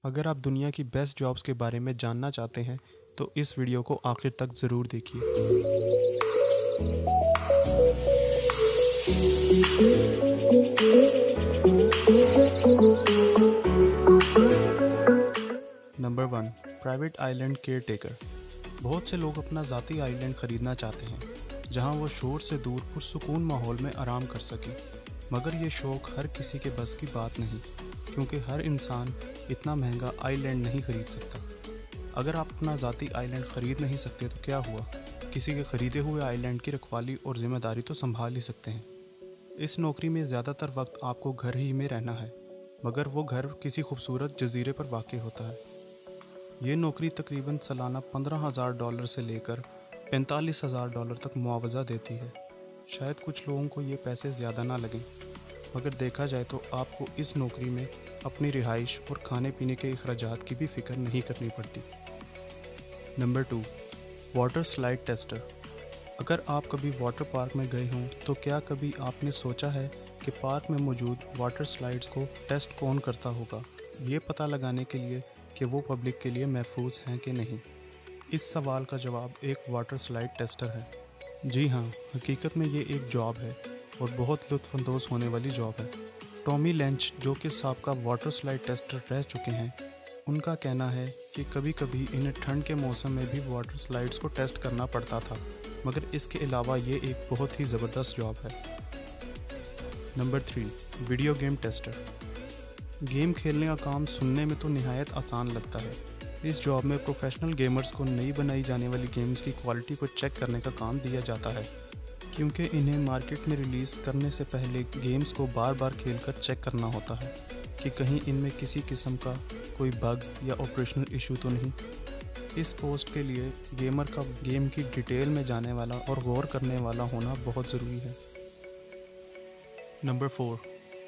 अगर आप दुनिया की बेस्ट जॉब्स के बारे में जानना चाहते हैं तो इस वीडियो को आखिर तक ज़रूर देखिए। Number 1, private island care taker. बहुत से लोग अपना ज़ाती आइलैंड ख़रीदना चाहते हैं जहां वो शोर से दूर पुरसुकून माहौल में आराम कर सकें, मगर ये शौक़ हर किसी के बस की बात नहीं, क्योंकि हर इंसान इतना महंगा आइलैंड नहीं ख़रीद सकता। अगर आप अपना ज़ाती आइलैंड ख़रीद नहीं सकते तो क्या हुआ, किसी के ख़रीदे हुए आइलैंड की रखवाली और ज़िम्मेदारी तो संभाल ही सकते हैं। इस नौकरी में ज़्यादातर वक्त आपको घर ही में रहना है, मगर वो घर किसी खूबसूरत जजीरे पर वाक़ होता है। ये नौकरी तकरीबन सालाना $15,000 से लेकर $45,000 तक मुआवजा देती है। शायद कुछ लोगों को ये पैसे ज़्यादा ना लगें, मगर देखा जाए तो आपको इस नौकरी में अपनी रिहाइश और खाने पीने के अखराजात की भी फ़िक्र नहीं करनी पड़ती। Number 2, water slide tester. अगर आप कभी वाटर पार्क में गए हों तो क्या कभी आपने सोचा है कि पार्क में मौजूद वाटर स्लाइड्स को टेस्ट कौन करता होगा, ये पता लगाने के लिए कि वो पब्लिक के लिए महफूज हैं कि नहीं? इस सवाल का जवाब एक वाटर स्लाइड टेस्टर है। जी हाँ, हकीकत में ये एक जॉब है और बहुत लुत्फ़अंदोज़ होने वाली जॉब है। टॉमी लेंच, जो कि साबका वाटर स्लाइड टेस्टर रह चुके हैं, उनका कहना है कि कभी कभी इन्हें ठंड के मौसम में भी वाटर स्लाइड्स को टेस्ट करना पड़ता था, मगर इसके अलावा ये एक बहुत ही ज़बरदस्त जॉब है। Number 3, video game tester. Game खेलने का काम सुनने में तो निहायत आसान लगता है। इस जॉब में प्रोफेशनल गेमर्स को नई बनाई जाने वाली गेम्स की क्वालिटी को चेक करने का काम दिया जाता है, क्योंकि इन्हें मार्केट में रिलीज़ करने से पहले गेम्स को बार बार खेलकर चेक करना होता है कि कहीं इनमें किसी किस्म का कोई बग या ऑपरेशनल इशू तो नहीं। इस पोस्ट के लिए गेमर का गेम की डिटेल में जाने वाला और गौर करने वाला होना बहुत ज़रूरी है। Number 4,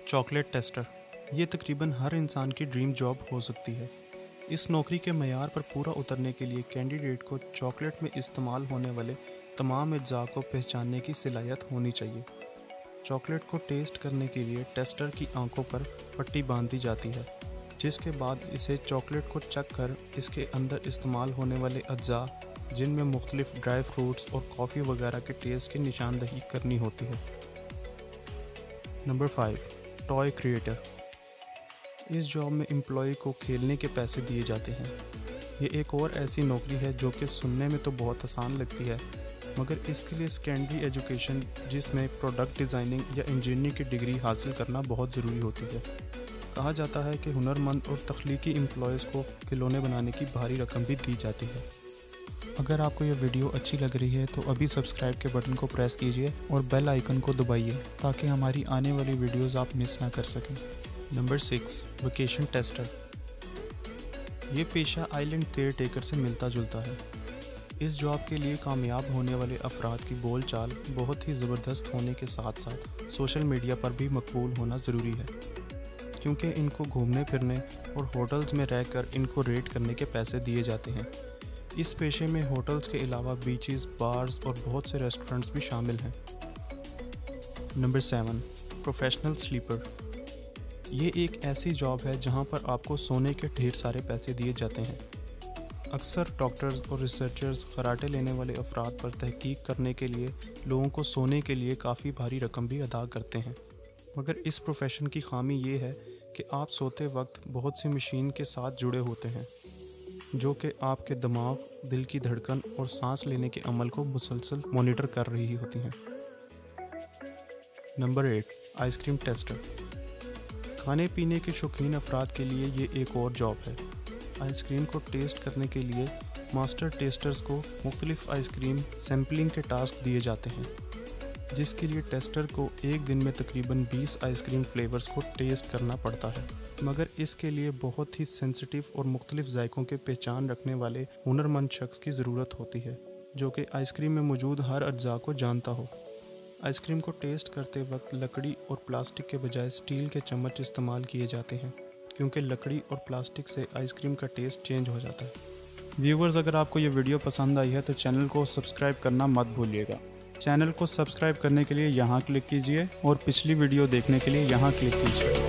chocolate tester. ये तकरीबन हर इंसान की ड्रीम जॉब हो सकती है। इस नौकरी के मयार पर पूरा उतरने के लिए कैंडिडेट को चॉकलेट में इस्तेमाल होने वाले तमाम अज्जा को पहचानने की सलाहियत होनी चाहिए। चॉकलेट को टेस्ट करने के लिए टेस्टर की आंखों पर पट्टी बांध दी जाती है, जिसके बाद इसे चॉकलेट को चख कर इसके अंदर इस्तेमाल होने वाले अज्जा, जिनमें मुख्तलिफ ड्राई फ्रूट्स और कॉफ़ी वगैरह के टेस्ट की निशानदही करनी होती है। Number 5, toy creator. इस जॉब में एम्प्लॉय को खेलने के पैसे दिए जाते हैं। ये एक और ऐसी नौकरी है जो कि सुनने में तो बहुत आसान लगती है, मगर इसके लिए सेकेंडरी एजुकेशन, जिसमें प्रोडक्ट डिज़ाइनिंग या इंजीनियरिंग की डिग्री हासिल करना बहुत ज़रूरी होती है। कहा जाता है कि हुनरमंद और तख्लीकी एम्प्लॉयज़ को खिलौने बनाने की भारी रकम भी दी जाती है। अगर आपको यह वीडियो अच्छी लग रही है तो अभी सब्सक्राइब के बटन को प्रेस कीजिए और बेल आइकन को दबाइए ताकि हमारी आने वाली वीडियोज़ आप मिस ना कर सकें। Number 6, vacation tester. ये पेशा आइलैंड केयर टेकर से मिलता जुलता है। इस जॉब के लिए कामयाब होने वाले अफराद की बोल चाल बहुत ही ज़बरदस्त होने के साथ साथ सोशल मीडिया पर भी मकबूल होना ज़रूरी है, क्योंकि इनको घूमने फिरने और होटल्स में रहकर इनको रेट करने के पैसे दिए जाते हैं। इस पेशे में होटल्स के अलावा बीचेस, बार्स और बहुत से रेस्टोरेंट्स भी शामिल हैं। Number 7, professional sleeper. ये एक ऐसी जॉब है जहां पर आपको सोने के ढेर सारे पैसे दिए जाते हैं। अक्सर डॉक्टर्स और रिसर्चर्स कराटे लेने वाले अफराद पर तहकीक करने के लिए लोगों को सोने के लिए काफ़ी भारी रकम भी अदा करते हैं, मगर इस प्रोफेशन की खामी ये है कि आप सोते वक्त बहुत सी मशीन के साथ जुड़े होते हैं, जो कि आपके दिमाग, दिल की धड़कन और सांस लेने के अमल को मुसलसल मॉनिटर कर रही होती हैं। Number 8, ice cream tester. खाने पीने के शौकीन अफराद के लिए ये एक और जॉब है। आइसक्रीम को टेस्ट करने के लिए मास्टर टेस्टर्स को मुख्तलिफ आइसक्रीम सैम्पलिंग के टास्क दिए जाते हैं, जिसके लिए टेस्टर को एक दिन में तकरीबन 20 आइसक्रीम फ्लेवर्स को टेस्ट करना पड़ता है, मगर इसके लिए बहुत ही सेंसिटिव और मुख्तलिफ जायकों के पहचान रखने वाले हुनरमंद शख्स की ज़रूरत होती है, जो कि आइसक्रीम में मौजूद हर अज्जा को जानता हो। आइसक्रीम को टेस्ट करते वक्त लकड़ी और प्लास्टिक के बजाय स्टील के चम्मच इस्तेमाल किए जाते हैं, क्योंकि लकड़ी और प्लास्टिक से आइसक्रीम का टेस्ट चेंज हो जाता है। व्यूवर्स, अगर आपको ये वीडियो पसंद आई है तो चैनल को सब्सक्राइब करना मत भूलिएगा। चैनल को सब्सक्राइब करने के लिए यहाँ क्लिक कीजिए और पिछली वीडियो देखने के लिए यहाँ क्लिक कीजिए।